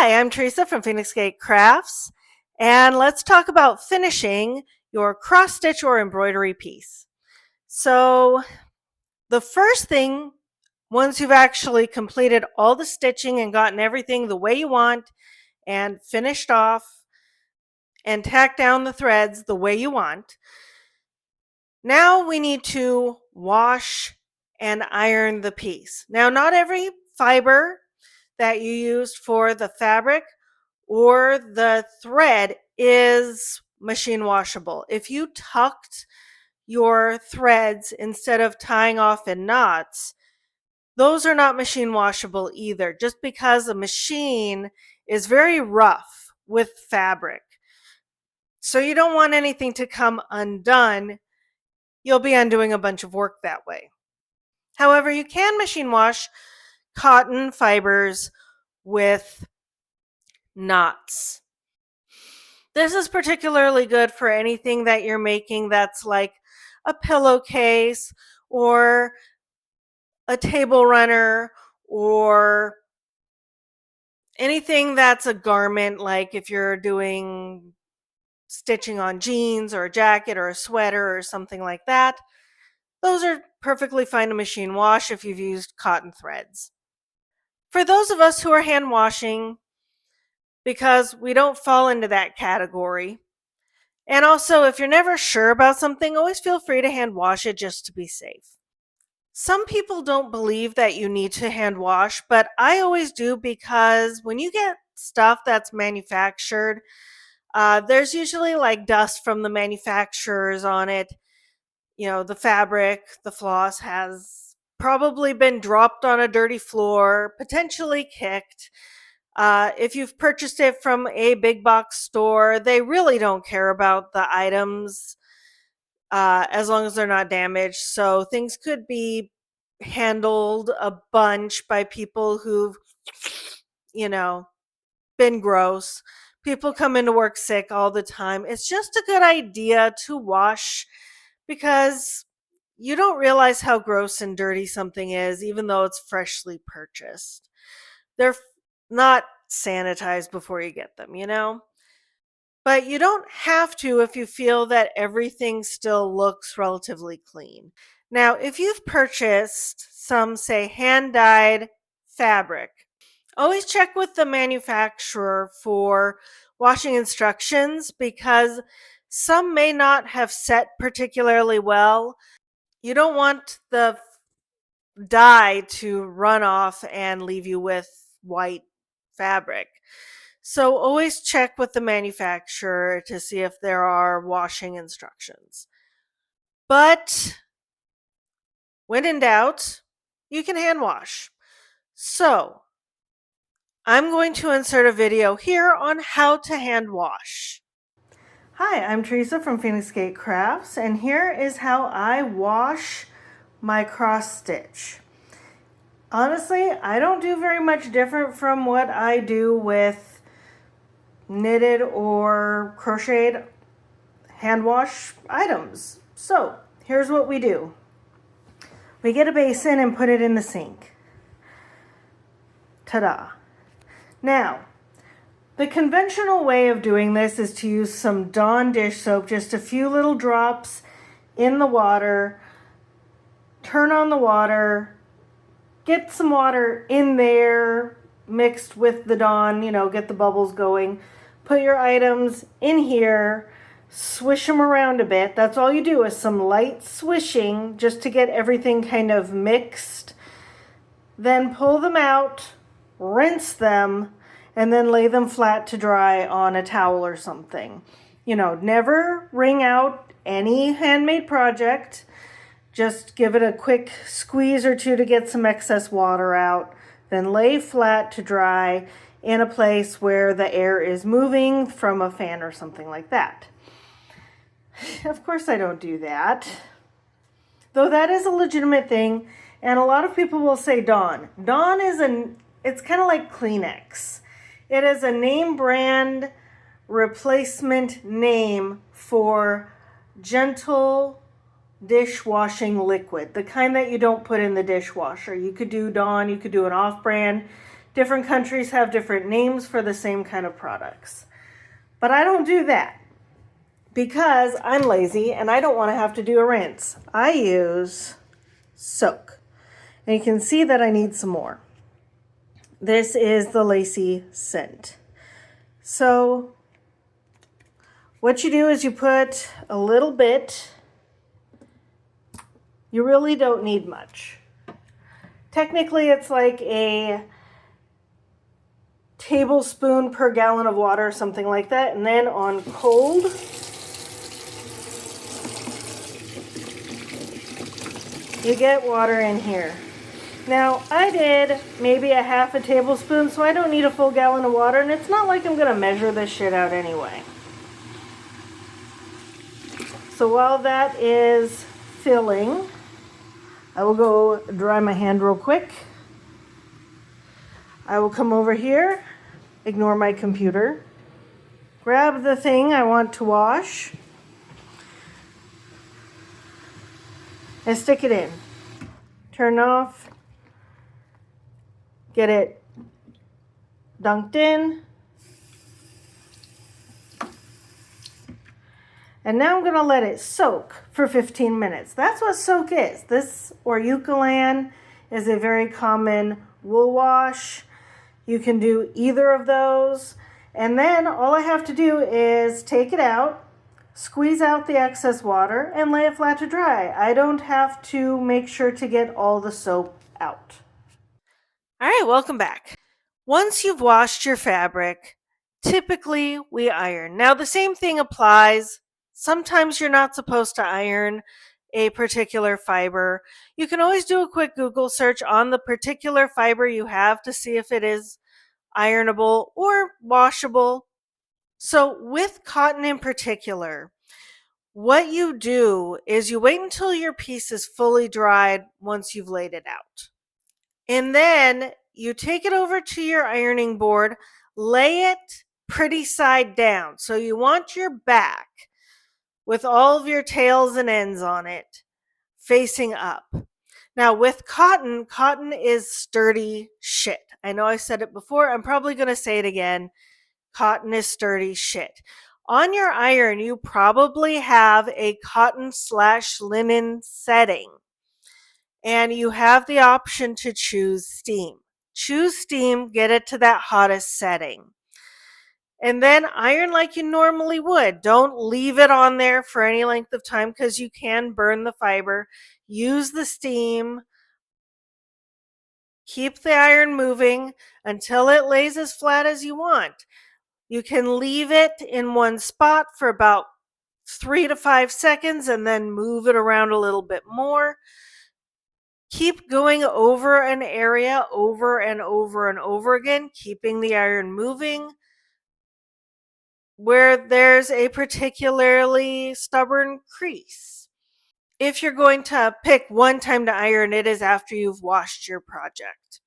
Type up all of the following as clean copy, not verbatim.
Hi, I'm Teresa from Phoenix Gate Crafts, and let's talk about finishing your cross stitch or embroidery piece. So, the first thing, once you've actually completed all the stitching and gotten everything the way you want and finished off and tacked down the threads the way you want, now we need to wash and iron the piece. Now, not every fiber that you used for the fabric or the thread is machine washable. If you tucked your threads instead of tying off in knots, those are not machine washable either, just because a machine is very rough with fabric. So you don't want anything to come undone. You'll be undoing a bunch of work that way. However, you can machine wash cotton fibers with knots. This is particularly good for anything that you're making that's like a pillowcase or a table runner or anything that's a garment, like if you're doing stitching on jeans or a jacket or a sweater or something like that. Those are perfectly fine to machine wash if you've used cotton threads. For those of us who are hand washing, because we don't fall into that category, and also, if you're never sure about something, always feel free to hand wash it just to be safe. Some people don't believe that you need to hand wash, but I always do, because when you get stuff that's manufactured, there's usually like dust from the manufacturers on it. You know, the fabric, the floss has probably been dropped on a dirty floor, potentially kicked. If you've purchased it from a big box store, they really don't care about the items as long as they're not damaged. So things could be handled a bunch by people who've, you know, been gross. People come into work sick all the time. It's just a good idea to wash, because you don't realize how gross and dirty something is, even though it's freshly purchased. They're not sanitized before you get them, you know? But you don't have to if you feel that everything still looks relatively clean. Now, if you've purchased some, say, hand dyed fabric, always check with the manufacturer for washing instructions, because some may not have set particularly well. You don't want the dye to run off and leave you with white fabric. So always check with the manufacturer to see if there are washing instructions. But when in doubt, you can hand wash. So I'm going to insert a video here on how to hand wash. Hi, I'm Teresa from Phoenix Gate Crafts, and here is how I wash my cross stitch. Honestly, I don't do very much different from what I do with knitted or crocheted hand wash items. So here's what we do. We get a basin and put it in the sink. Ta-da. Now, the conventional way of doing this is to use some Dawn dish soap, just a few little drops in the water. Turn on the water, get some water in there mixed with the Dawn, get the bubbles going. Put your items in here, swish them around a bit. That's all you do, is some light swishing just to get everything kind of mixed. Then pull them out, rinse them, and then lay them flat to dry on a towel or something. Never wring out any handmade project. Just give it a quick squeeze or two to get some excess water out. Then lay flat to dry in a place where the air is moving from a fan or something like that. Of course I don't do that, though that is a legitimate thing, and a lot of people will say Dawn. Dawn it's kind of like Kleenex. It is a name brand replacement name for gentle dishwashing liquid, the kind that you don't put in the dishwasher. You could do Dawn, you could do an off-brand Different countries have different names for the same kind of products. But I don't do that because I'm lazy and I don't want to have to do a rinse. I use soak. And you can see that I need some more. This is the Lacy scent. So what you do is you put a little bit. You really don't need much. Technically, it's like a tablespoon per gallon of water or something like that. And then on cold, you get water in here. Now, I did maybe a half a tablespoon, so I don't need a full gallon of water, and it's not like I'm going to measure this shit out anyway. So while that is filling, I will go dry my hand real quick. I will come over here, ignore my computer, grab the thing I want to wash, and stick it in. Turn off, get it dunked in. And now I'm going to let it soak for 15 minutes. That's what soak is. This or Eucalan is a very common wool wash. You can do either of those. And then all I have to do is take it out, squeeze out the excess water, and lay it flat to dry. I don't have to make sure to get all the soap out. All right, welcome back. Once you've washed your fabric, typically we iron. Now the same thing applies. Sometimes you're not supposed to iron a particular fiber. You can always do a quick Google search on the particular fiber you have to see if it is ironable or washable. So with cotton in particular, what you do is you wait until your piece is fully dried once you've laid it out. And then you take it over to your ironing board, lay it pretty side down. So you want your back with all of your tails and ends on it facing up. Now with cotton, cotton is sturdy shit. I know I said it before. I'm probably going to say it again. Cotton is sturdy shit. On your iron, you probably have a cotton/linen setting. And you have the option to choose steam. Choose steam, get it to that hottest setting. And then iron like you normally would. Don't leave it on there for any length of time because you can burn the fiber. Use the steam. Keep the iron moving until it lays as flat as you want. You can leave it in one spot for about 3 to 5 seconds and then move it around a little bit more. Keep going over an area over and over and over again, keeping the iron moving. Where there's a particularly stubborn crease. If you're going to pick one time to iron, it is after you've washed your project.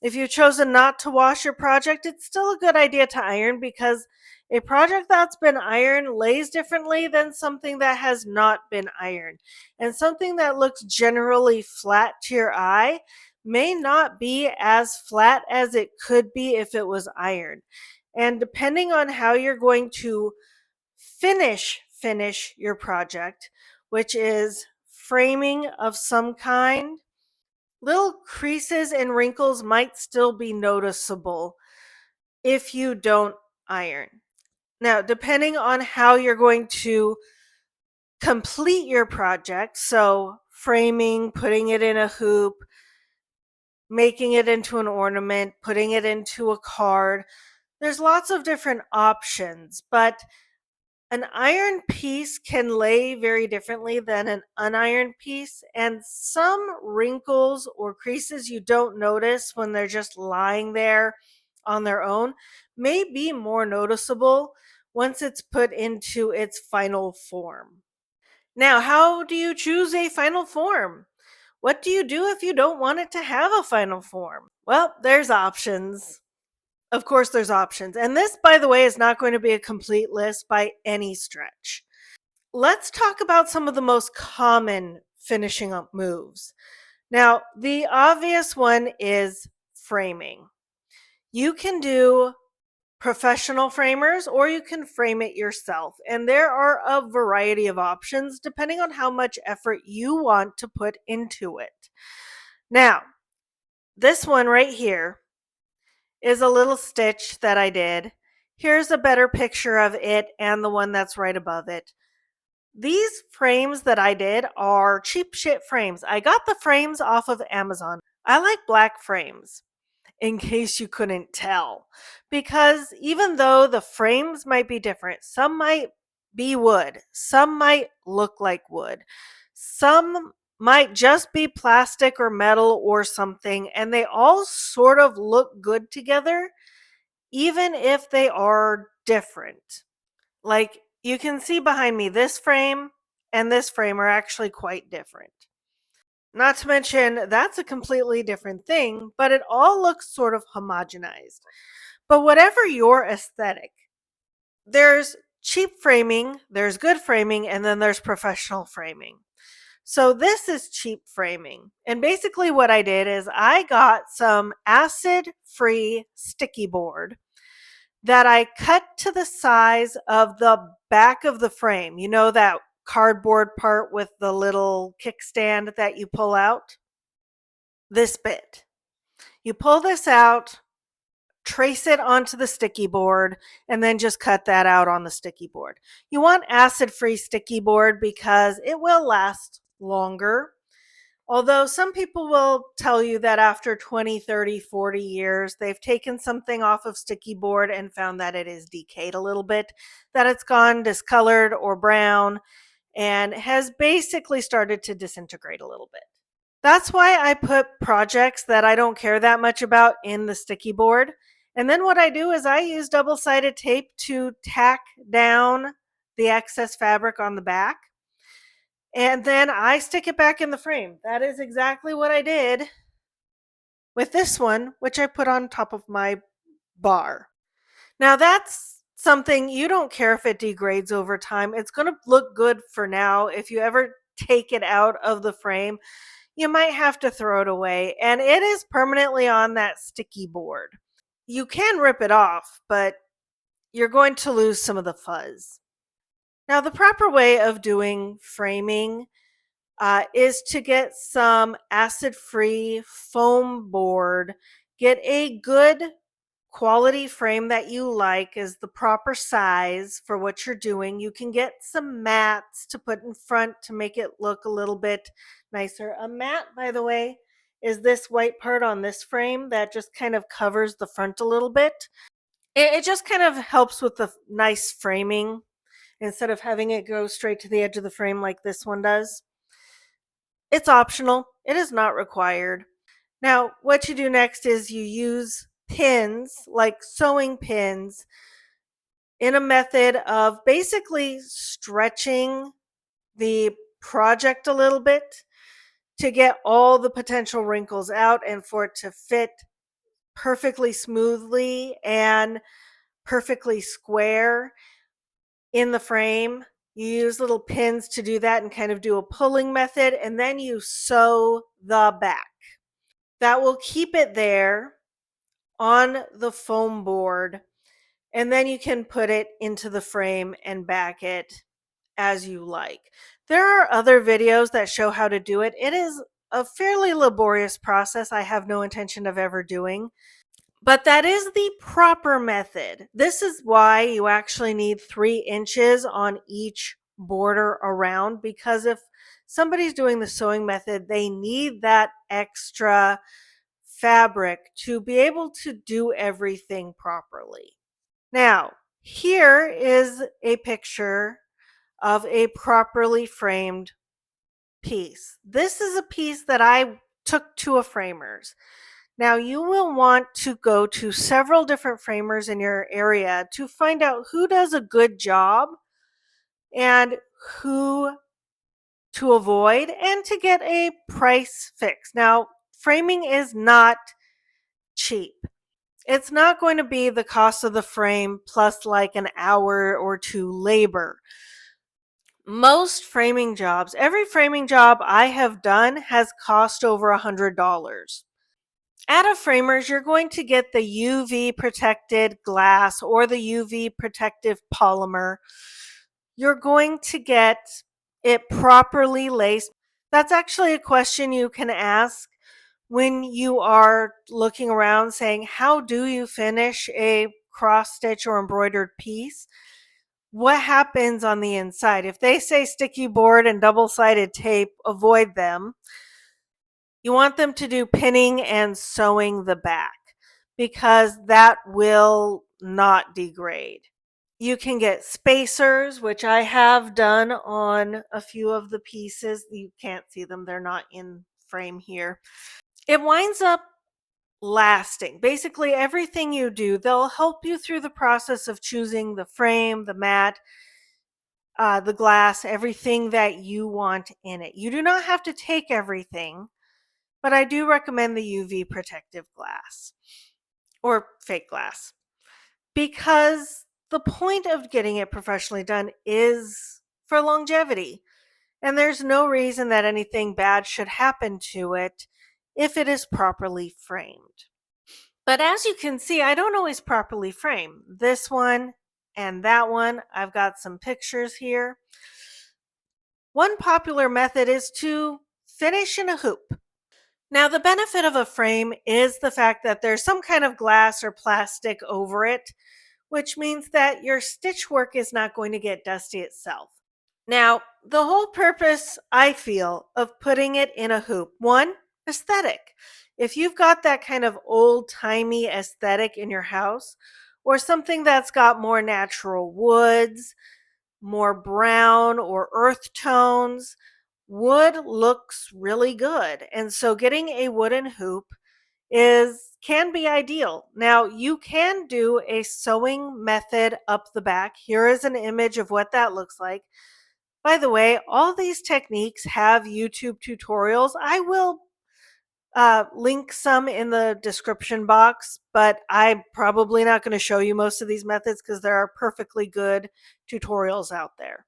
If you've chosen not to wash your project, it's still a good idea to iron because a project that's been ironed lays differently than something that has not been ironed. And something that looks generally flat to your eye may not be as flat as it could be if it was ironed. And depending on how you're going to finish your project, which is framing of some kind, little creases and wrinkles might still be noticeable if you don't iron. Now, depending on how you're going to complete your project, so framing, putting it in a hoop, making it into an ornament, putting it into a card, there's lots of different options, but an iron piece can lay very differently than an unironed piece, and some wrinkles or creases you don't notice when they're just lying there on their own may be more noticeable once it's put into its final form. Now, how do you choose a final form? What do you do if you don't want it to have a final form? Well, there's options. Of course, there's options. And this, by the way, is not going to be a complete list by any stretch. Let's talk about some of the most common finishing up moves. Now, the obvious one is framing. You can do professional framers or you can frame it yourself. And there are a variety of options depending on how much effort you want to put into it. Now, this one right here is a little stitch that I did. Here's a better picture of it and the one that's right above it. These frames that I did are cheap shit frames. I got the frames off of Amazon. I like black frames, in case you couldn't tell, because even though the frames might be different, some might be wood, some might look like wood, some might just be plastic or metal or something, and they all sort of look good together, even if they are different. Like you can see behind me, this frame and this frame are actually quite different. Not to mention, that's a completely different thing, but it all looks sort of homogenized. But whatever your aesthetic, there's cheap framing, there's good framing, and then there's professional framing. So this is cheap framing. And basically what I did is I got some acid-free sticky board that I cut to the size of the back of the frame. You know that cardboard part with the little kickstand that you pull out? This bit. You pull this out, trace it onto the sticky board, and then just cut that out on the sticky board. You want acid-free sticky board because it will last longer. Although some people will tell you that after 20, 30, 40 years, they've taken something off of sticky board and found that it is decayed a little bit, that it's gone discolored or brown, and has basically started to disintegrate a little bit. That's why I put projects that I don't care that much about in the sticky board. And then what I do is I use double-sided tape to tack down the excess fabric on the back. And then I stick it back in the frame. That is exactly what I did with this one, which I put on top of my bar. Now that's something you don't care if it degrades over time. It's going to look good for now. If you ever take it out of the frame, you might have to throw it away. And it is permanently on that sticky board. You can rip it off, but you're going to lose some of the fuzz. Now, the proper way of doing framing is to get some acid-free foam board. Get a good quality frame that you like is the proper size for what you're doing. You can get some mats to put in front to make it look a little bit nicer. A mat, by the way, is this white part on this frame that just kind of covers the front a little bit. It just kind of helps with the nice framing instead of having it go straight to the edge of the frame like this one does. It's optional. It is not required. Now, what you do next is you use pins, like sewing pins, in a method of basically stretching the project a little bit to get all the potential wrinkles out and for it to fit perfectly smoothly and perfectly square in the frame. You use little pins to do that and kind of do a pulling method, and then you sew the back. That will keep it there on the foam board, and then you can put it into the frame and back it as you like. There are other videos that show how to do it. It is a fairly laborious process I have no intention of ever doing, but that is the proper method. This is why you actually need 3 inches on each border around, because if somebody's doing the sewing method, they need that extra fabric to be able to do everything properly. Now, here is a picture of a properly framed piece. This is a piece that I took to a framer's. Now, you will want to go to several different framers in your area to find out who does a good job and who to avoid, and to get a price fix. Now, framing is not cheap. It's not going to be the cost of the frame plus like an hour or 2 labor. Most framing jobs, every framing job I have done has cost over $100. At a Framers, you're going to get the UV protected glass or the UV protective polymer. You're going to get it properly laced. That's actually a question you can ask when you are looking around saying, how do you finish a cross stitch or embroidered piece? What happens on the inside? If they say sticky board and double-sided tape, avoid them. You want them to do pinning and sewing the back because that will not degrade. You can get spacers, which I have done on a few of the pieces. You can't see them, they're not in frame here. It winds up lasting. Basically, everything you do, they'll help you through the process of choosing the frame, the mat, the glass, everything that you want in it. You do not have to take everything, but I do recommend the UV protective glass or fake glass because the point of getting it professionally done is for longevity. And there's no reason that anything bad should happen to it if it is properly framed. But as you can see, I don't always properly frame this one and that one. I've got some pictures here. One popular method is to finish in a hoop. Now, the benefit of a frame is the fact that there's some kind of glass or plastic over it, which means that your stitch work is not going to get dusty itself. Now, the whole purpose, I feel, of putting it in a hoop, one, aesthetic. If you've got that kind of old-timey aesthetic in your house, or something that's got more natural woods, more brown or earth tones, wood looks really good. And so getting a wooden hoop can be ideal. Now, you can do a sewing method up the back. Here is an image of what that looks like. By the way, all these techniques have YouTube tutorials. I will link some in the description box, but I'm probably not going to show you most of these methods because there are perfectly good tutorials out there.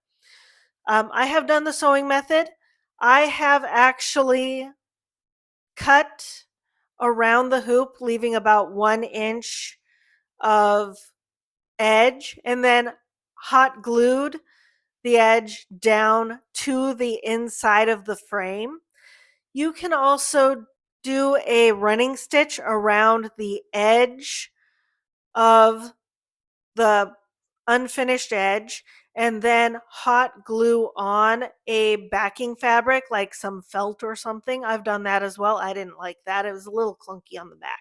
I have done the sewing method. I have actually cut around the hoop, leaving about 1 inch of edge, and then hot glued the edge down to the inside of the frame. You can also do a running stitch around the edge of the unfinished edge and then hot glue on a backing fabric like some felt or something. I've done that as well. I didn't like that. It was a little clunky on the back.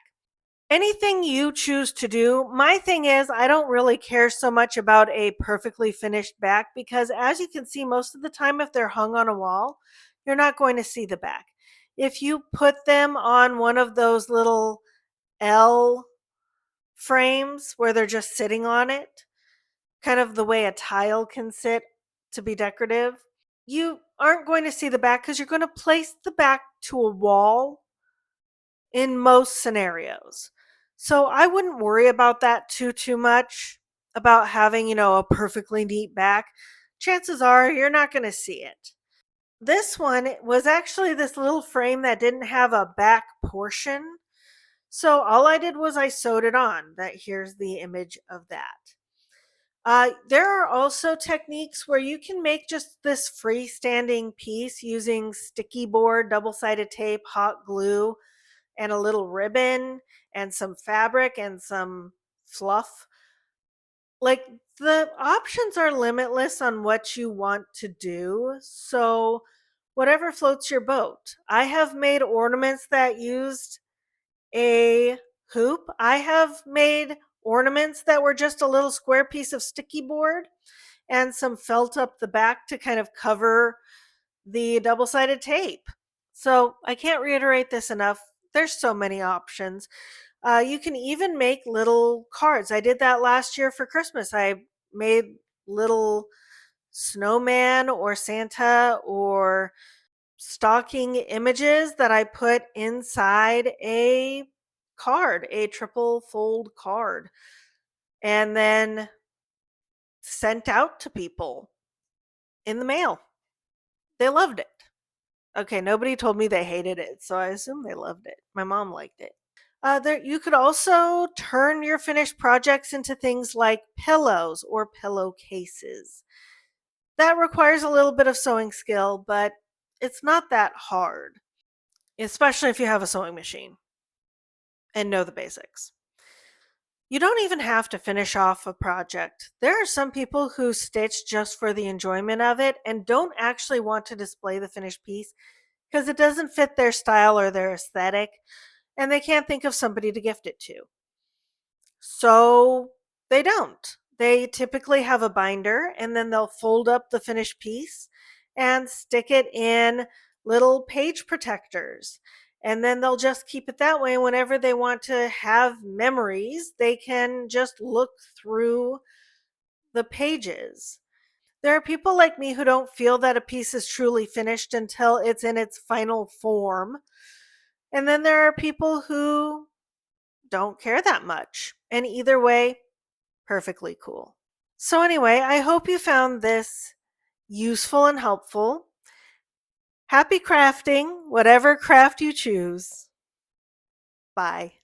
Anything you choose to do. My thing is, I don't really care so much about a perfectly finished back because, as you can see, most of the time, if they're hung on a wall, you're not going to see the back. If you put them on one of those little L frames where they're just sitting on it, kind of the way a tile can sit to be decorative, you aren't going to see the back because you're going to place the back to a wall in most scenarios. So I wouldn't worry about that too much about having, a perfectly neat back. Chances are you're not going to see it. This one was actually this little frame that didn't have a back portion. So all I did was I sewed it on. Here's the image of that. There are also techniques where you can make just this freestanding piece using sticky board, double-sided tape, hot glue, and a little ribbon and some fabric and some fluff. Like, the options are limitless on what you want to do. So, whatever floats your boat. I have made ornaments that used a hoop. I have made ornaments that were just a little square piece of sticky board and some felt up the back to kind of cover the double-sided tape. So I can't reiterate this enough. There's so many options. You can even make little cards. I did that last year for Christmas. I made little snowman or Santa or stocking images that I put inside a card, a triple fold card, and then sent out to people in the mail. They loved it. Okay, nobody told me they hated it, so I assume they loved it. My mom liked it. You could also turn your finished projects into things like pillows or pillowcases. That requires a little bit of sewing skill, but it's not that hard, especially if you have a sewing machine and know the basics. You don't even have to finish off a project. There are some people who stitch just for the enjoyment of it and don't actually want to display the finished piece because it doesn't fit their style or their aesthetic, and they can't think of somebody to gift it to. So they don't. They typically have a binder and then they'll fold up the finished piece and stick it in little page protectors. And then they'll just keep it that way. Whenever they want to have memories, they can just look through the pages. There are people like me who don't feel that a piece is truly finished until it's in its final form. And then there are people who don't care that much. And either way, perfectly cool. So, anyway, I hope you found this useful and helpful. Happy crafting, whatever craft you choose. Bye.